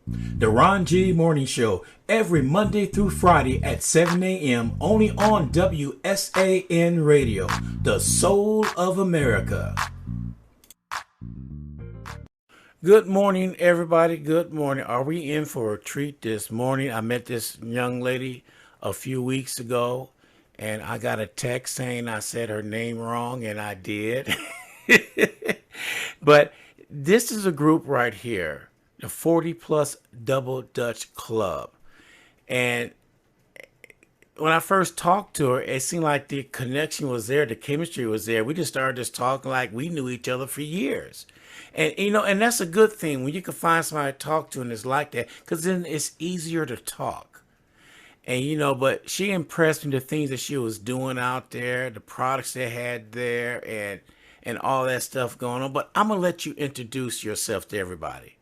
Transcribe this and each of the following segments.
The Ron G Morning Show, every Monday through Friday at 7 a.m. only on WSAN Radio, the soul of America. Good morning, everybody. Good morning. Are we in for a treat this morning? I met this young lady a few weeks ago, and I got a text saying I said her name wrong, and I did. But this is a group right here, the 40 Plus Double Dutch Club. And when I first talked to her, it seemed like the connection was there, the chemistry was there. We just started just talking like we knew each other for years. And and that's a good thing when you can find somebody to talk to and it's like that, because then it's easier to talk. And but she impressed me, the things that she was doing out there, the products they had there, and all that stuff going on. But I'm gonna let you introduce yourself to everybody.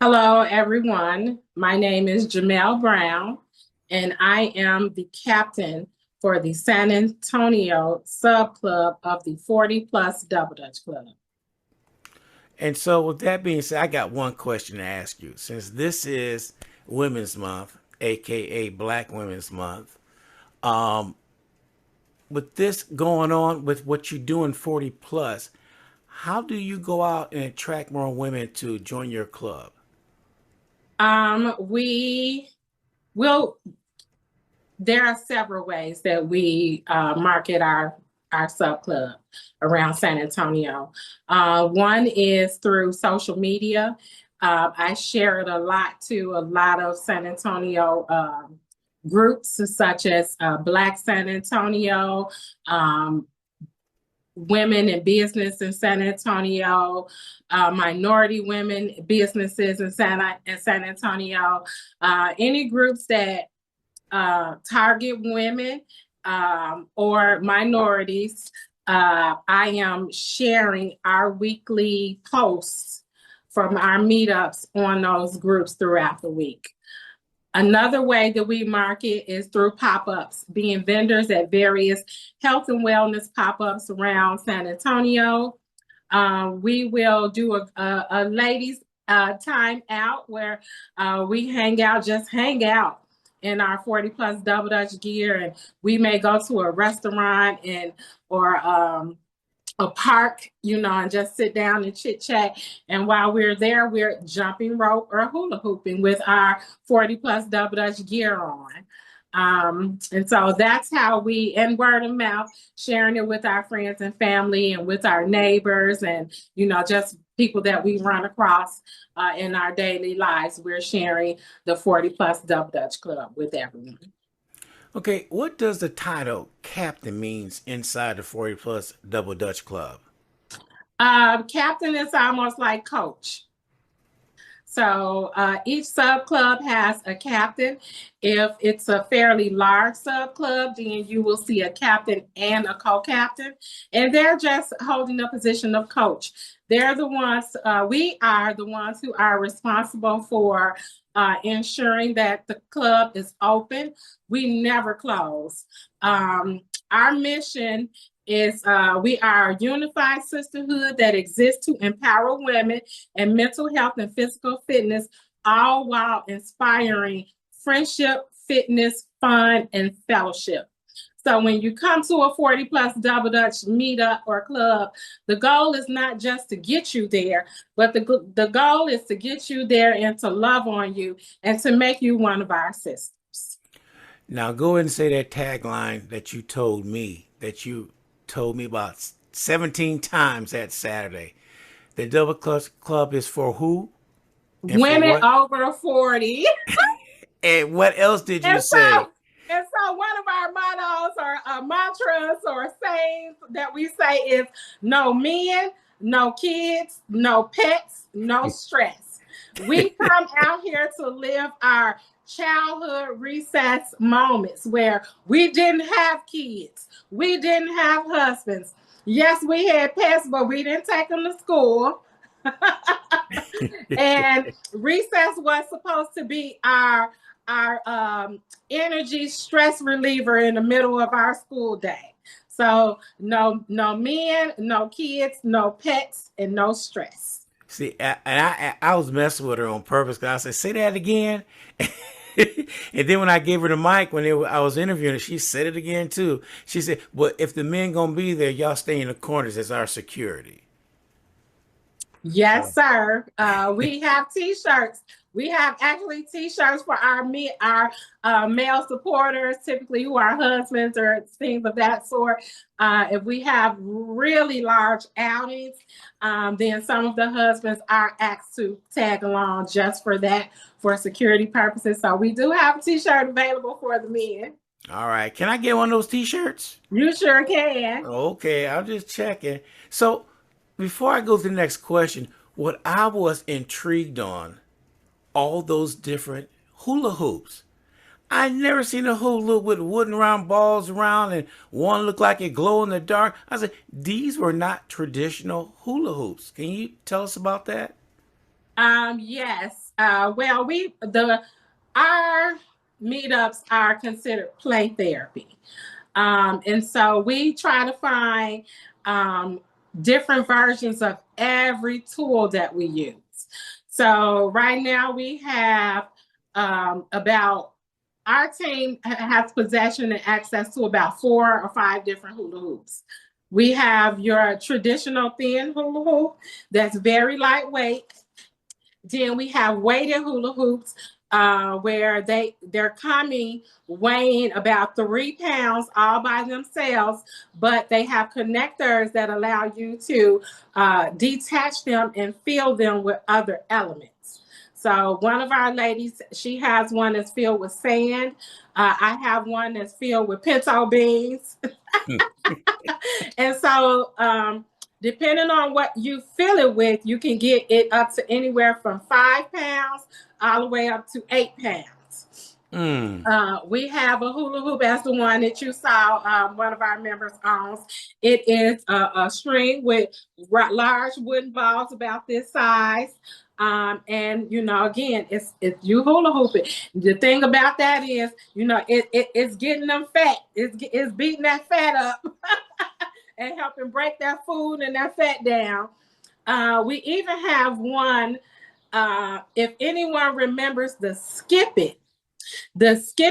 Hello, everyone. My name is Jamel Brown, and I am the captain for the San Antonio sub club of the 40 Plus Double Dutch Club. And so, with that being said, I got one question to ask you. Since this is Women's Month, aka Black Women's Month, with this going on, with what you do in 40 plus, how do you go out and attract more women to join your club? We will. There are several ways that we market our sub club around San Antonio. One is through social media. I share it a lot to a lot of San Antonio groups, such as Black San Antonio, Women in Business in San Antonio, Minority Women Businesses in San Antonio, any groups that target women or minorities. I am sharing our weekly posts from our meetups on those groups throughout the week. Another way that we market is through pop-ups, being vendors at various health and wellness pop-ups around San Antonio. We will do a ladies' time out where we hang out in our 40 Plus Double Dutch gear, and we may go to a restaurant or a park, and just sit down and chit chat. And while we're there, we're jumping rope or hula hooping with our 40 Plus Double Dutch gear on. And so that's how and word of mouth, sharing it with our friends and family and with our neighbors and, just people that we run across in our daily lives. We're sharing the 40 Plus Double Dutch Club with everyone. Okay, what does the title captain means inside the 40 Plus Double Dutch Club? Captain is almost like coach. So each sub club has a captain. If it's a fairly large sub club, then you will see a captain and a co-captain, and they're just holding the position of coach. They're the ones, we are the ones who are responsible for ensuring that the club is open. We never close. Our mission is we are a unified sisterhood that exists to empower women and mental health and physical fitness, all while inspiring friendship, fitness, fun, and fellowship. So when you come to a 40 Plus Double Dutch meetup or club, the goal is not just to get you there, but the goal is to get you there and to love on you and to make you one of our sisters. Now go ahead and say that tagline that you told me about 17 times that Saturday. The Double Club is for who? And women for over 40. And what else did you say? And so one of our mottos or mantras or sayings that we say is no men, no kids, no pets, no stress. We come out here to live our childhood recess moments where we didn't have kids. We didn't have husbands. Yes, we had pets, but we didn't take them to school. And recess was supposed to be our energy stress reliever in the middle of our school day. So no men, no kids, no pets, and no stress. See, I was messing with her on purpose because I said, "Say that again." And then when I gave her the mic I was interviewing her, she said it again too. She said, "Well, if the men gonna be there, y'all stay in the corners as our security." Yes, So, sir. We have T-shirts. We have actually T-shirts for our male supporters, typically who are husbands or things of that sort. If we have really large outings, then some of the husbands are asked to tag along just for that, for security purposes. So we do have a T-shirt available for the men. all right, can I get one of those T-shirts? You sure can. Okay, I'm just checking. So, before I go to the next question, what I was intrigued on, all those different hula hoops. I never seen a hula hoop with wooden round balls around and one looked like it glow in the dark. I said, these were not traditional hula hoops. Can you tell us about that? Yes. Well, our meetups are considered play therapy. And so we try to find um, different versions of every tool that we use. So right now we have about our team has possession and access to about 4 or 5 different hula hoops. We have your traditional thin hula hoop that's very lightweight. Then we have weighted hula hoops where they're coming weighing about 3 pounds all by themselves, but they have connectors that allow you to detach them and fill them with other elements. So one of our ladies, she has one that's filled with sand. I have one that's filled with pinto beans. And so depending on what you fill it with, you can get it up to anywhere from 5 pounds all the way up to 8 pounds. Mm. We have a hula hoop as the one that you saw one of our members owns. It is a string with large wooden balls about this size. And again, it's you hula hooping. The thing about that is, it's getting them fat. It's beating that fat up and helping break that food and that fat down. We even have one. If anyone remembers the skip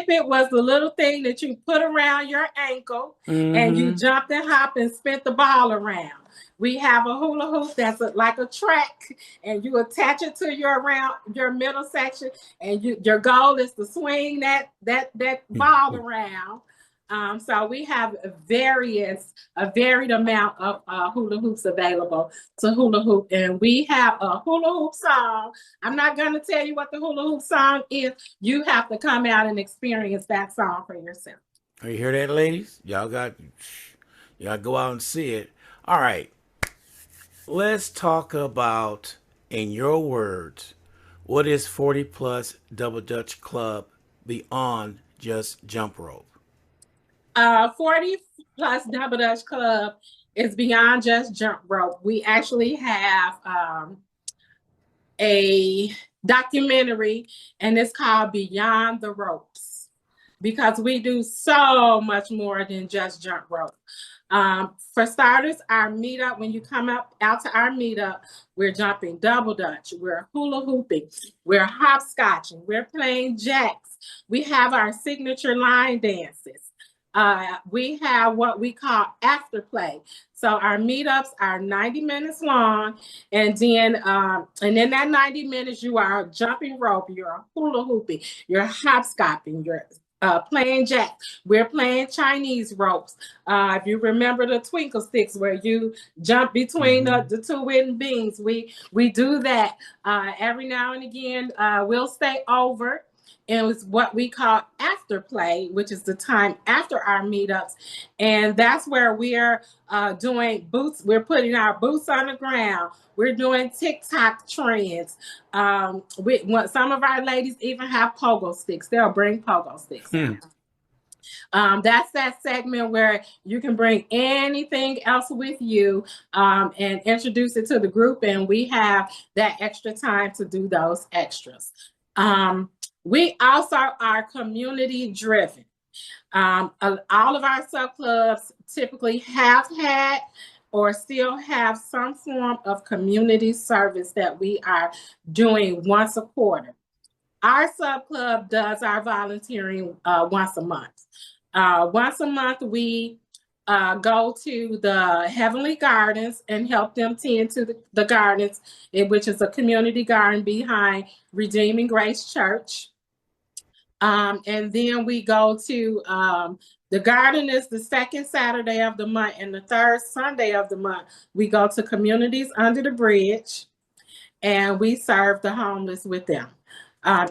it was the little thing that you put around your ankle and you Mm-hmm. jumped and hopped and spent the ball around. We have a hula hoop that's like a track, and you attach it to your middle section, and your goal is to swing that ball around. So we have a varied amount of hula hoops available to hula hoop, and we have a hula hoop song. I'm not going to tell you what the hula hoop song is. You have to come out and experience that song for yourself. You hear that, ladies? Y'all go out and see it. All right, let's talk about, in your words, what is 40 plus Double Dutch Club beyond just jump rope? 40 plus Double Dutch Club is beyond just jump rope. We actually have a documentary, and it's called Beyond the Ropes, because we do so much more than just jump rope. For starters, our meetup, when you come out to our meetup, we're jumping double dutch, we're hula hooping, we're hopscotching, we're playing jacks. We have our signature line dances. We have what we call afterplay. So our meetups are 90 minutes long, and in that 90 minutes, you are jumping rope, you're hula hooping, you're hopscotching, you're playing jack. We're playing Chinese ropes. If you remember the twinkle sticks where you jump between Mm-hmm. the two wooden beams, we do that every now and again. We'll stay over. And it's what we call afterplay, which is the time after our meetups, and that's where we're doing boots. We're putting our boots on the ground. We're doing TikTok trends. Some of our ladies even have pogo sticks. They'll bring pogo sticks Hmm. out. That's that segment where you can bring anything else with you and introduce it to the group, and we have that extra time to do those extras. We also are community driven. All of our sub clubs typically have had or still have some form of community service that we are doing once a quarter. Our sub club does our volunteering once a month. Once a month, we go to the Heavenly Gardens and help them tend to the gardens, which is a community garden behind Redeeming Grace Church. And then we go to the garden is the second Saturday of the month, and the third Sunday of the month, we go to Communities Under the Bridge and we serve the homeless with them.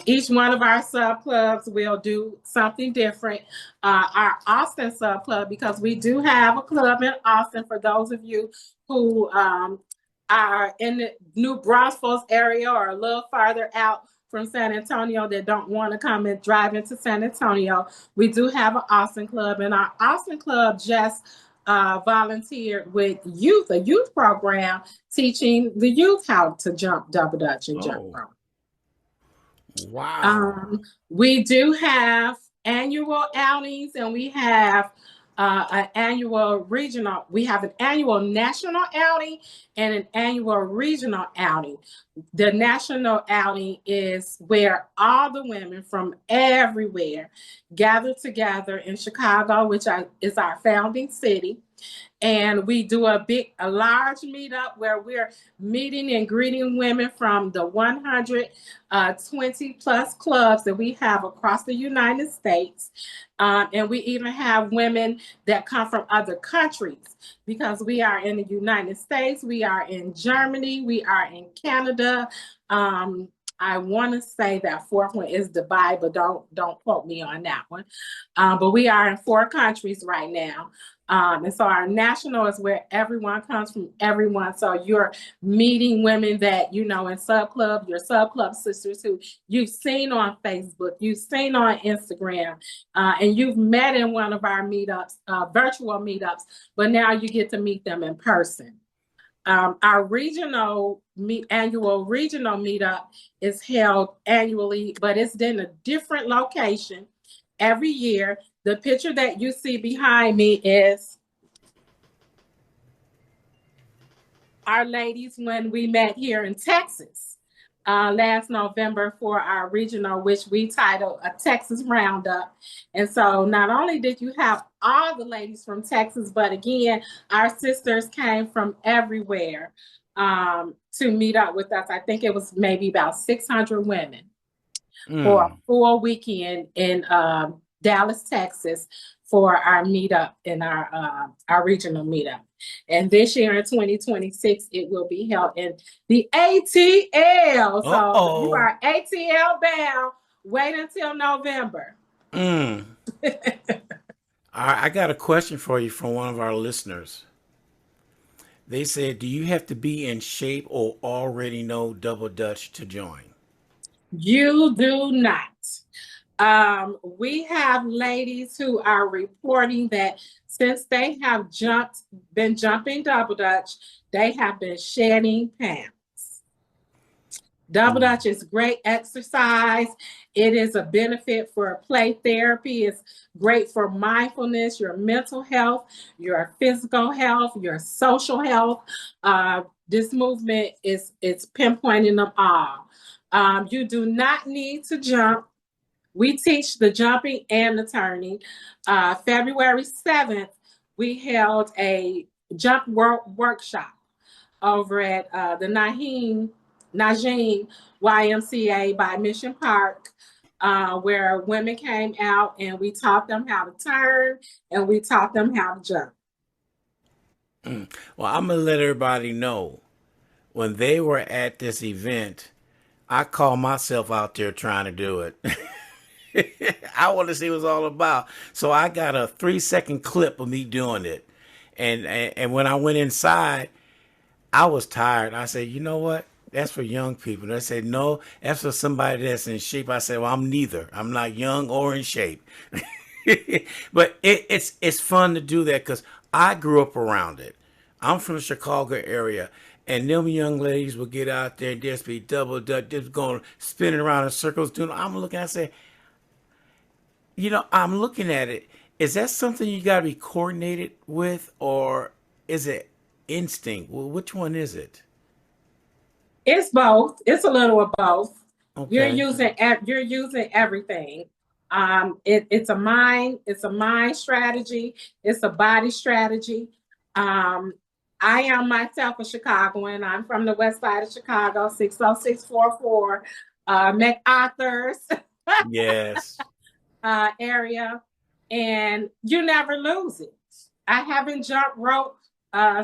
Each one of our sub clubs will do something different. Our Austin sub club, because we do have a club in Austin for those of you who are in the New Braunfels area or a little farther out from San Antonio that don't want to come and drive into San Antonio. We do have an Austin club, and our Austin club just volunteered with a youth program teaching the youth how to jump double dutch and jump rope. Wow. We do have annual outings, and we have an annual regional. We have an annual national outing and an annual regional outing. The national outing is where all the women from everywhere gather together in Chicago, which is our founding city. And we do a large meetup where we're meeting and greeting women from the 120 plus clubs that we have across the United States. And we even have women that come from other countries, because we are in the United States, we are in Germany, we are in Canada. I want to say that fourth one is Dubai, but don't quote me on that one. But we are in 4 countries right now. And so our national is where everyone comes from, everyone. So you're meeting women that, you know, in sub club, your sub club sisters who you've seen on Facebook, you've seen on Instagram, and you've met in one of our meetups, virtual meetups, but now you get to meet them in person. Our annual regional meetup is held annually, but it's in a different location every year. The picture that you see behind me is our ladies when we met here in Texas last November for our regional, which we titled a Texas Roundup. And so not only did you have all the ladies from Texas, but again, our sisters came from everywhere to meet up with us. I think it was maybe about 600 women for a full weekend in Dallas, Texas, for our meetup and our regional meetup. And this year in 2026, it will be held in the ATL. So if you are ATL bound, wait until November. All right, I got a question for you from one of our listeners. They said, do you have to be in shape or already know double dutch to join? You do not. We have ladies who are reporting that since they have been jumping double dutch, they have been shedding pounds. Double dutch is great exercise. It is a benefit for play therapy. It's great for mindfulness, your mental health, your physical health, your social health. This movement is pinpointing them all. You do not need to jump. We teach the jumping and the turning. February 7th, we held a jump workshop over at the Najim YMCA by Mission Park, where women came out and we taught them how to turn and we taught them how to jump. Well, I'm going to let everybody know, when they were at this event, I called myself out there trying to do it. I want to see what it's all about. So I got a 3-second clip of me doing it. And when I went inside, I was tired. I said, you know what? That's for young people. They said, no, that's for somebody that's in shape. I said, well, I'm neither. I'm not young or in shape. But it's fun to do that because I grew up around it. I'm from the Chicago area. And them young ladies would get out there and just be double dutch, just going spinning around in circles. I'm looking, I say, you know, I'm looking at it. Is that something you got to be coordinated with, or is it instinct? Which one is it? It's both. It's a little of both. Okay. You're using everything. It's a mind strategy, it's a body strategy. Um, I am myself a Chicagoan. I'm from the west side of Chicago, 60644 MacArthur's Yes. area, and you never lose it. I haven't jumped rope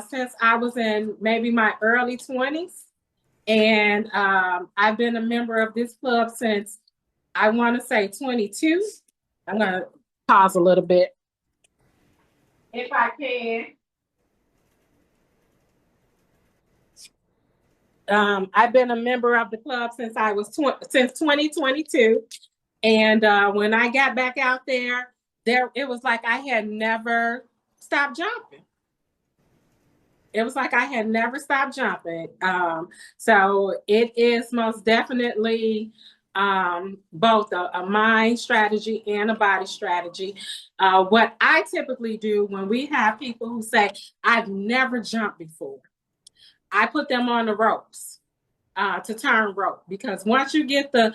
since I was in maybe my early 20s. And I've been a member of this club since I want to say 22. I'm going to pause a little bit if I can. I've been a member of the club since since 2022. And when I got back out there, it was like I had never stopped jumping. It was like I had never stopped jumping. So it is most definitely both a mind strategy and a body strategy. What I typically do when we have people who say, I've never jumped before, I put them on the ropes. To turn rope, because once you get the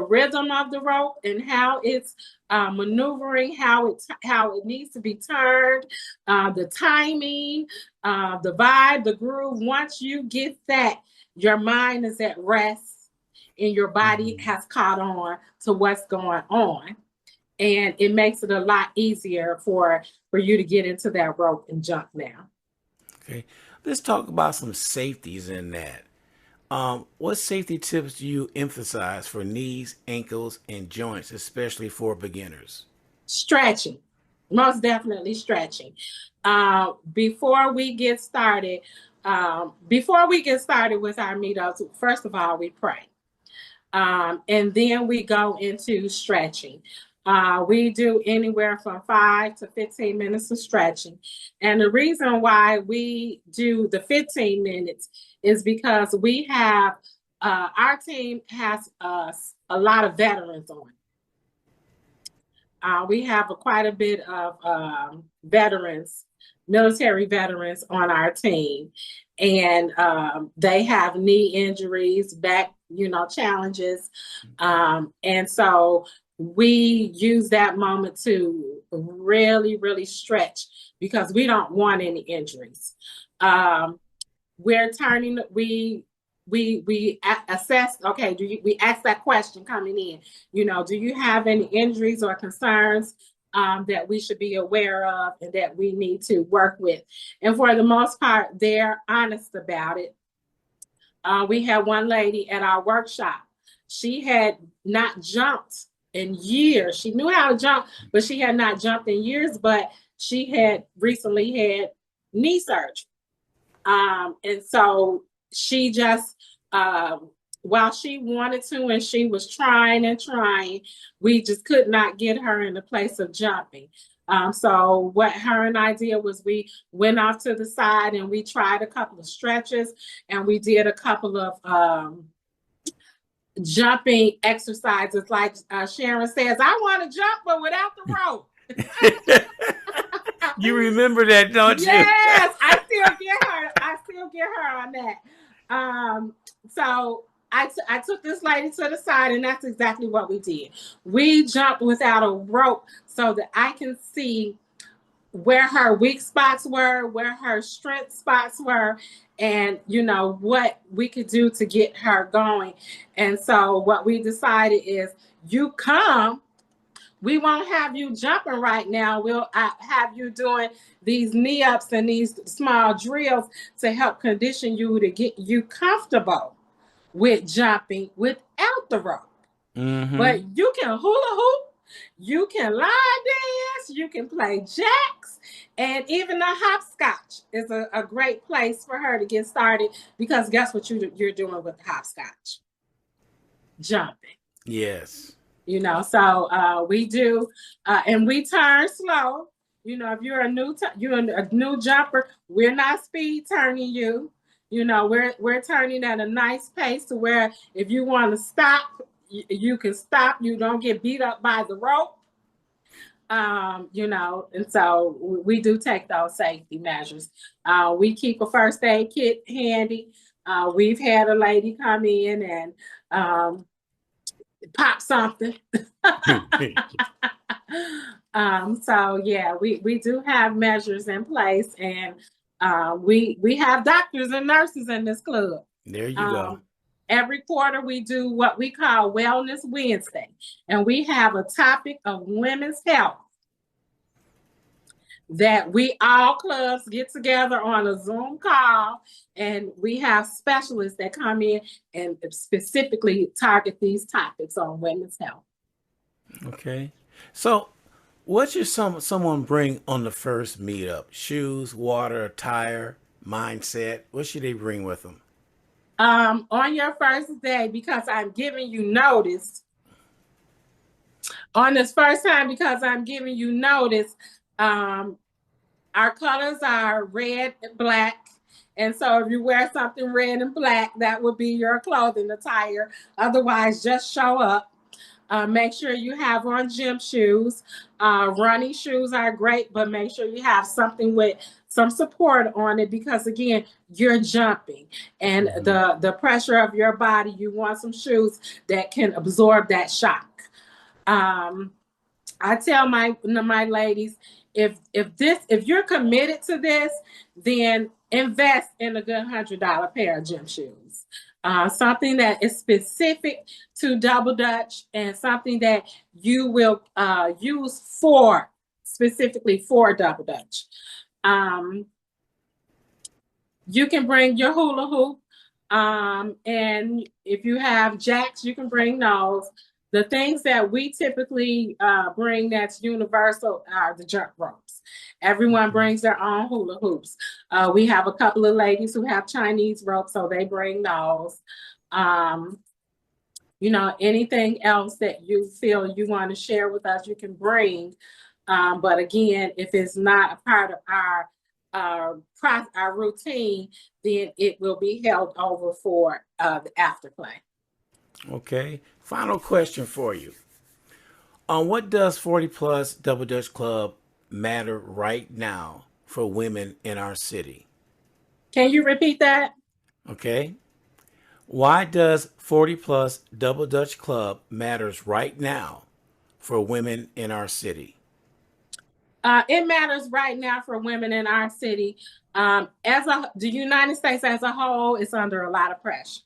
rhythm of the rope and how it's maneuvering, how it needs to be turned, the timing, the vibe, the groove. Once you get that, your mind is at rest and your body has caught on to what's going on, and it makes it a lot easier for you to get into that rope and jump now. Okay. Let's talk about some safeties in that. What safety tips do you emphasize for knees, ankles, and joints, especially for beginners? Stretching, most definitely stretching. Before we get started, with our meetups, first of all, we pray. And then we go into stretching. We do anywhere from 5 to 15 minutes of stretching. And the reason why we do the 15 minutes is because we have, our team has a lot of veterans on it. We have quite a bit of veterans, military veterans on our team, and they have knee injuries, back, challenges, and so we use that moment to really, really stretch because we don't want any injuries. We're turning we assess, okay, we ask that question coming in, do you have any injuries or concerns that we should be aware of and that we need to work with? And for the most part, they're honest about it. We had one lady at our workshop. She had not jumped in years. She knew how to jump, but she had not jumped in years, but she had recently had knee surgery. And so she just, while she wanted to and she was trying and trying, we just could not get her in the place of jumping. So what her and I did was we went off to the side and we tried a couple of stretches and we did a couple of jumping exercises. Like Sharon says, I want to jump, but without the rope. You remember that, don't you? Yes, I still get her on that. So I took this lady to the side, and that's exactly what we did. We jumped without a rope so that I can see where her weak spots were, where her strength spots were, and what we could do to get her going. And so what we decided is, you come. We won't have you jumping right now. We'll have you doing these knee ups and these small drills to help condition you to get you comfortable with jumping without the rope. Mm-hmm. But you can hula hoop, you can line dance, you can play jacks, and even a hopscotch is a great place for her to get started, because guess what you're doing with the hopscotch? Jumping. Yes. So we do, and we turn slow. If you're a new jumper, we're not speed turning you. We're turning at a nice pace to where if you want to stop, you can stop. You don't get beat up by the rope. And so we do take those safety measures. We keep a first aid kit handy. We've had a lady come in and pop something. So yeah, we do have measures in place, and we have doctors and nurses in this club. There you go. Every quarter we do what we call Wellness Wednesday, and we have a topic of women's health that we all clubs get together on a Zoom call, and we have specialists that come in and specifically target these topics on women's health. Okay. So what should someone bring on the first meetup? Shoes, water, attire, mindset? What should they bring with them? On your first day, because I'm giving you notice, on this first time, because I'm giving you notice, our colors are red and black. And so if you wear something red and black, that would be your clothing attire. Otherwise, just show up. Make sure you have on gym shoes. Running shoes are great, but make sure you have something with some support on it, because again, you're jumping and the pressure of your body, you want some shoes that can absorb that shock. I tell my ladies, if you're committed to this, then invest in a good $100 pair of gym shoes. Something that is specific to Double Dutch, and something that you will use specifically for Double Dutch. You can bring your hula hoop, and if you have jacks, you can bring those. The things that we typically bring that's universal are the jump ropes. Everyone brings their own hula hoops. We have a couple of ladies who have Chinese ropes, so they bring those. Anything else that you feel you want to share with us, you can bring. But again, if it's not a part of our routine, then it will be held over for the afterplay. Okay. Final question for you. What does 40 plus Double Dutch Club matter right now for women in our city? Can you repeat that? Okay. Why does 40 plus Double Dutch Club matters right now for women in our city? It matters right now for women in our city. The United States as a whole is under a lot of pressure.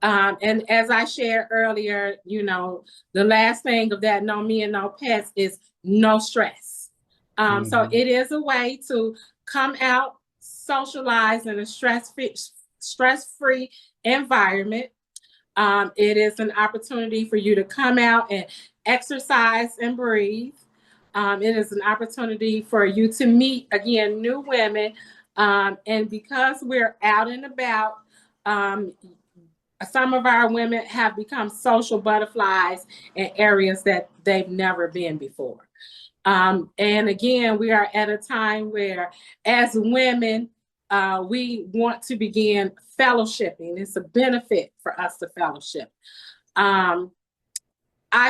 And as I shared earlier, the last thing of that no men, no pets is no stress. So it is a way to come out, socialize in a stress-free environment. It is an opportunity for you to come out and exercise and breathe. It is an opportunity for you to meet, again, new women. And because we're out and about, some of our women have become social butterflies in areas that they've never been before. And again, we are at a time where, as women, we want to begin fellowshipping. It's a benefit for us to fellowship. I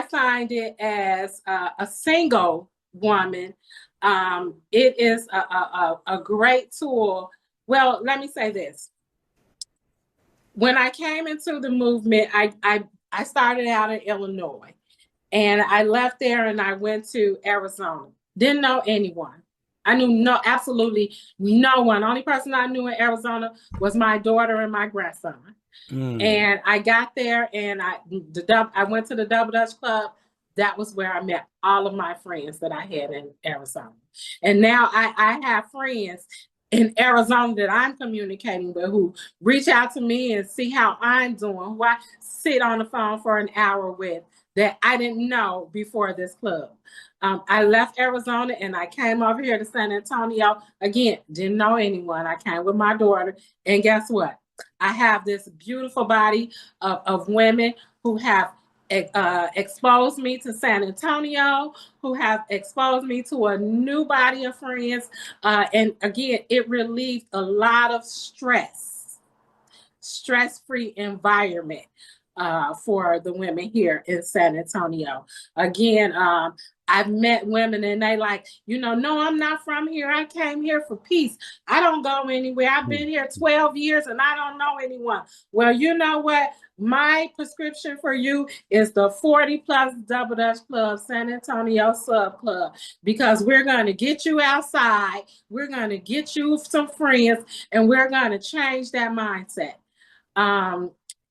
find it as a single woman, it is a great tool. Well, let me say this. When I came into the movement, I started out in Illinois, and I left there and I went to Arizona. Didn't know anyone. I knew absolutely no one. Only person I knew in Arizona was my daughter and my grandson. And I got there and I went to the Double Dutch Club. That was where I met all of my friends that I had in Arizona. And now I have friends in Arizona that I'm communicating with, who reach out to me and see how I'm doing, who I sit on the phone for an hour with, that I didn't know before this club. I left Arizona and I came over here to San Antonio. Again, didn't know anyone. I came with my daughter, and guess what? I have this beautiful body of women who have exposed me to San Antonio, who have exposed me to a new body of friends. And again, it relieved a lot of stress-free environment. for the women here in San Antonio. Again, I've met women and they like, no, I'm not from here. I came here for peace. I don't go anywhere. I've been here 12 years and I don't know anyone. Well, you know what? My prescription for you is the 40 plus Double Dutch Club, San Antonio Sub Club, because we're going to get you outside. We're going to get you some friends and we're going to change that mindset.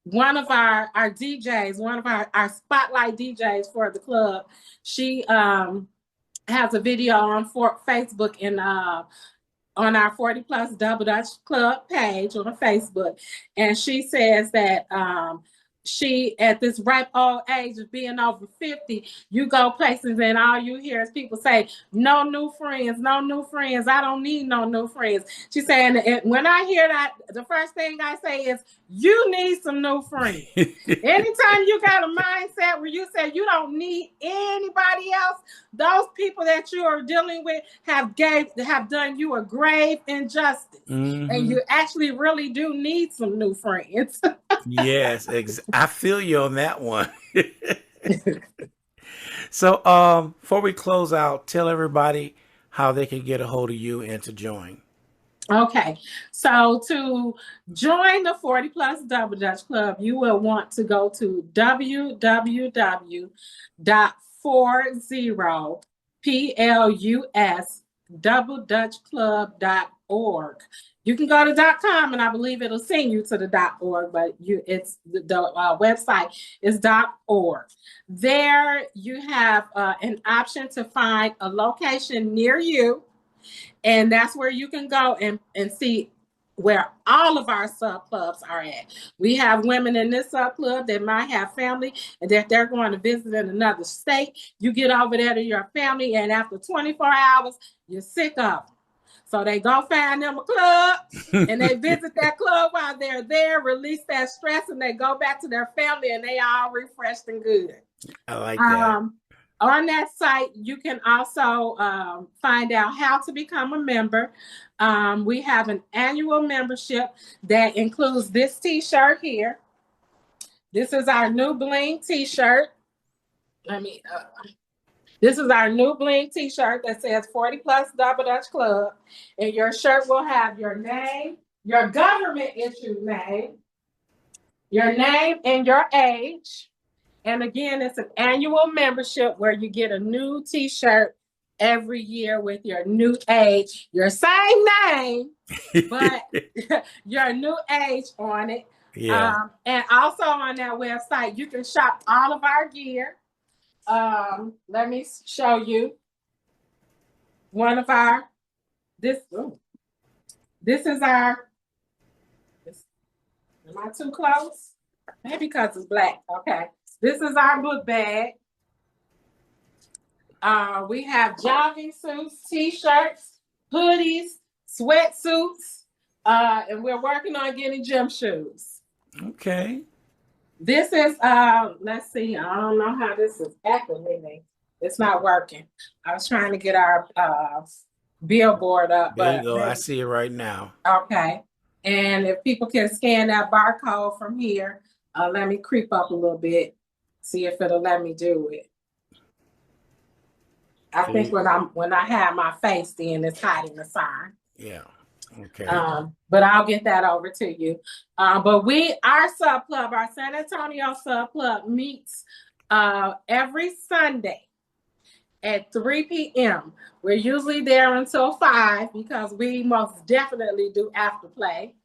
One of our DJs, one of our spotlight DJs for the club, she has a video on Facebook and on our 40 plus Double Dutch Club page on Facebook. And she says that she, at this ripe old age of being over 50, you go places and all you hear is people say, no new friends, no new friends. I don't need no new friends. She's saying, when I hear that, the first thing I say is, you need some new friends. Anytime you got a mindset where you say you don't need anybody else, those people that you are dealing with have done you a grave injustice. And you actually really do need some new friends. Yes, I feel you on that one. So, before we close out, tell everybody how they can get a hold of you and to join. Okay, so to join the 40 plus Double Dutch Club, you will want to go to www.40doubledutchclub.org. You can go to .com, and I believe it'll send you to the .org, but it's the website is .org. There you have an option to find a location near you, and that's where you can go and see where all of our sub clubs are at. We have women in this sub club that might have family and that they're going to visit in another state. You get over there to your family, and after 24 hours, you're sick of them. So they go find them a club and they visit that club while they're there, release that stress, and they go back to their family and they all refreshed and good. I like that. On that site, you can also find out how to become a member. We have an annual membership that includes this t-shirt here. This is our new bling t-shirt. This is our new bling t-shirt that says 40 plus Double Dutch Club. And your shirt will have your name, your government issued name, your name and your age. And again, it's an annual membership where you get a new t-shirt every year with your new age, your same name, but your new age on it. Yeah. And also on that website, you can shop all of our gear. Let me show you one of our, this is our, am I too close? Maybe because it's black. Okay. This is our book bag. We have jogging suits, t-shirts, hoodies, sweatsuits, and we're working on getting gym shoes. Okay. This is, let's see, I don't know how this is activating. It's not working. I was trying to get our billboard up. There you go. I see it right now. Okay. And if people can scan that barcode from here, let me creep up a little bit, see if it'll let me do it. I think when I have my face, then it's hiding the sign. Yeah. Okay. But I'll get that over to you. But our sub club, our San Antonio sub club meets every Sunday at 3 p.m. We're usually there until 5 because we most definitely do after play.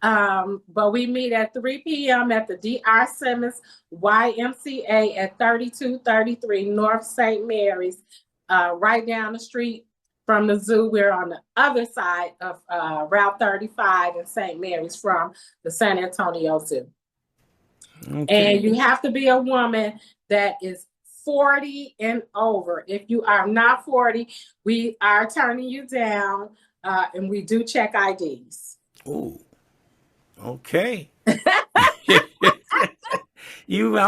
But we meet at 3 p.m. at the D.R. Simmons YMCA at 3233 North St. Mary's, right down the street from the zoo. We're on the other side of Route 35 in St. Mary's from the San Antonio Zoo. Okay. And you have to be a woman that is 40 and over. If you are not 40, we are turning you down, and we do check IDs. Ooh. Okay. I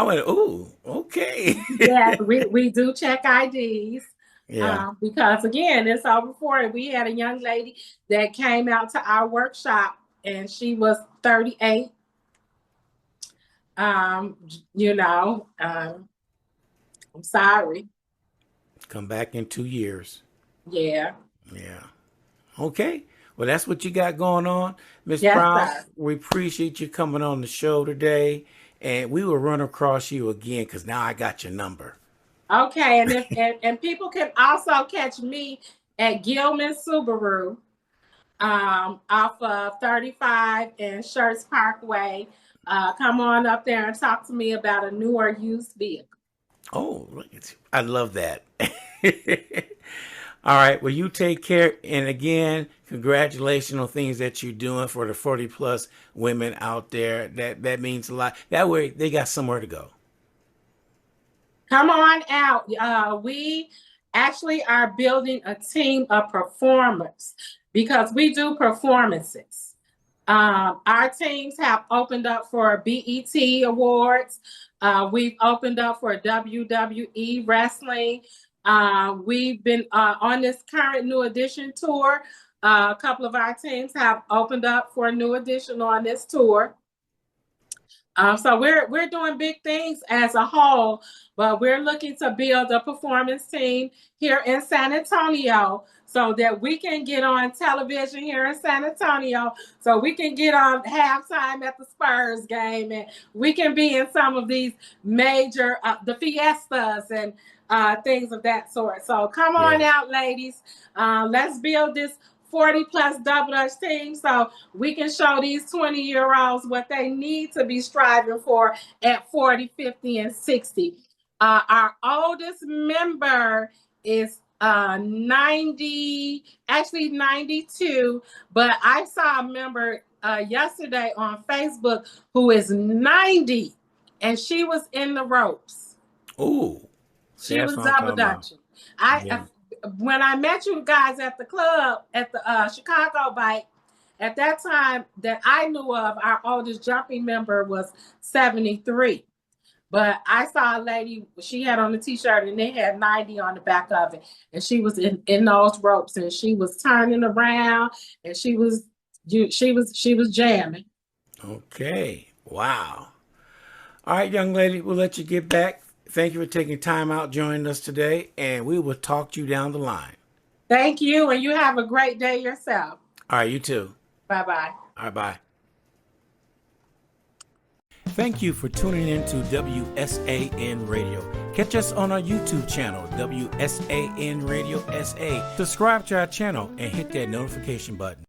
went, ooh, okay. Yeah, we do check IDs. Yeah. Because again, it's over 40. We had a young lady that came out to our workshop and she was 38. Um, I'm sorry. Come back in 2 years. Yeah. Yeah. Okay. Well, that's what you got going on. Miss Yes, Brown, sir. we appreciate you coming on the show today. And we will run across you again because now I got your number. Okay, and if people can also catch me at Gilman Subaru, off of 35 and Shirts Parkway. Come on up there and talk to me about a new or used vehicle. Oh, I love that. All right. Well, you take care. And again, congratulations on things that you're doing for the 40 plus women out there. That means a lot. That way they got somewhere to go. Come on out. We actually are building a team of performers because we do performances. Our teams have opened up for BET Awards. We've opened up for WWE Wrestling. We've been on this current New Edition tour. A couple of our teams have opened up for a New Edition on this tour. So we're doing big things as a whole, but we're looking to build a performance team here in San Antonio so that we can get on television here in San Antonio, so we can get on halftime at the Spurs game, and we can be in some of these major the fiestas and things of that sort. So come on Yes. out, ladies. Let's build this 40 plus double dutch team so we can show these 20-year-olds what they need to be striving for at 40, 50, and 60. Our oldest member is 90, actually 92, but I saw a member yesterday on Facebook who is 90, and she was in the ropes. Oh, see, She that's was what I'm double talking about. dutching. Yeah. When I met you guys at the club at the Chicago bike, at that time that I knew of, our oldest jumping member was 73. But I saw a lady, she had on a t-shirt and they had 90 on the back of it. And she was in those ropes and she was turning around and she was jamming. Okay. Wow. All right, young lady, we'll let you get back. Thank you for taking time out joining us today, and we will talk to you down the line. Thank you, and you have a great day yourself. All right, you too. Bye-bye. All right, bye. Thank you for tuning in to WSAN Radio. Catch us on our YouTube channel, WSAN Radio SA. Subscribe to our channel and hit that notification button.